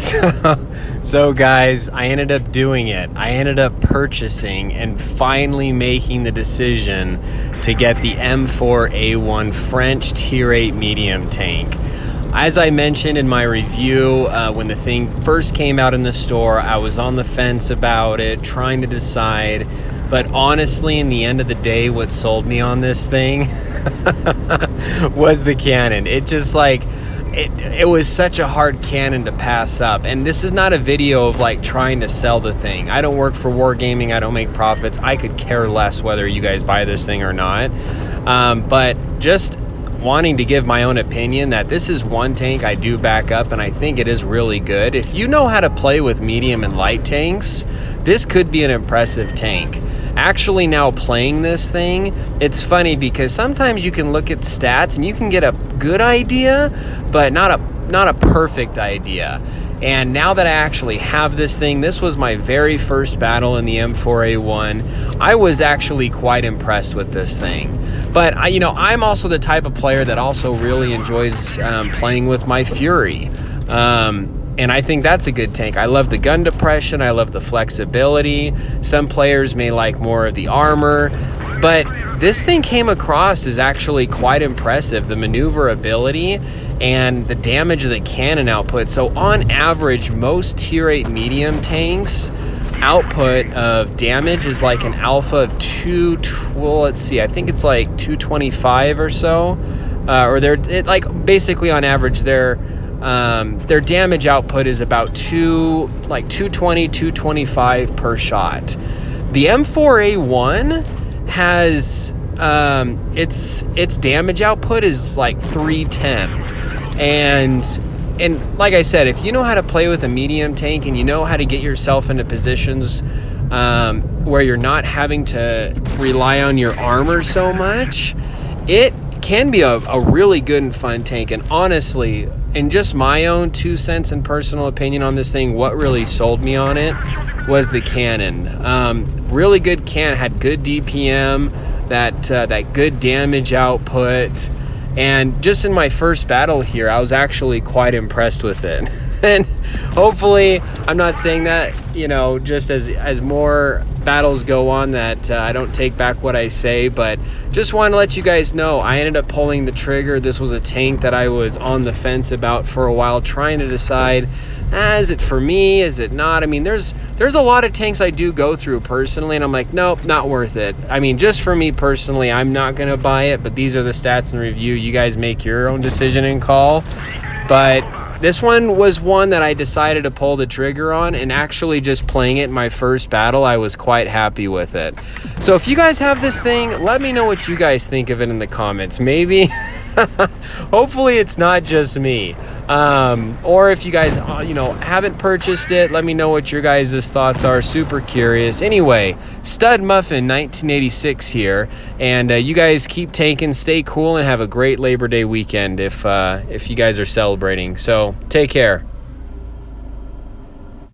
So guys, I ended up doing it. I ended up purchasing and finally making the decision to get the M4A1 French Tier 8 medium tank. As I mentioned in my review, when the thing first came out in the store, I was on the fence about it, trying to decide. But honestly, in the end of the day, what sold me on this thing was the cannon. It just like, it was such a hard cannon to pass up. And this is not a video of like trying to sell the thing. I don't work for Wargaming. I don't make profits. I could care less whether you guys buy this thing or not. But just wanting to give my own opinion that this is one tank I do back up, and I think it is really good. If you know how to play with medium and light tanks, this could be an impressive tank. Actually, now playing this thing, it's funny because sometimes you can look at stats and you can get a good idea, but not a perfect idea. And now that I actually have this thing, this was my very first battle in the M4A1. I was actually quite impressed with this thing. But I'm also the type of player that also really enjoys playing with my Fury. And I think that's a good tank. I love the gun depression. I love the flexibility. Some players may like more of the armor. But this thing came across as actually quite impressive. The maneuverability and the damage of the cannon output. So on average, most tier 8 medium tanks output of damage is like an alpha of I think it's like 225 or so. Basically on average, their damage output is about 220, 225 per shot. The M4A1 has its damage output is like 310. And like I said, if you know how to play with a medium tank and you know how to get yourself into positions where you're not having to rely on your armor so much, it can be a really good and fun tank. And honestly, in just my own 2 cents and personal opinion on this thing, what really sold me on it was the cannon. Really good cannon, had good DPM, that good damage output. And just in my first battle here, I was actually quite impressed with it. And hopefully, I'm not saying that, just as more battles go on that I don't take back what I say, but just want to let you guys know I ended up pulling the trigger. This was a tank that I was on the fence about for a while, trying to decide, is it for me, is it not? I mean, there's a lot of tanks I do go through personally, and I'm like, nope, not worth it. I mean, just for me personally, I'm not going to buy it, but these are the stats and review. You guys make your own decision and call. But this one was one that I decided to pull the trigger on, and actually just playing it in my first battle, I was quite happy with it. So if you guys have this thing, let me know what you guys think of it in the comments. Maybe, hopefully it's not just me. Or if you guys, haven't purchased it, let me know what your guys' thoughts are. Super curious. Anyway, Stud Muffin 1986 here, and you guys keep tanking, stay cool, and have a great Labor Day weekend if you guys are celebrating. So take care.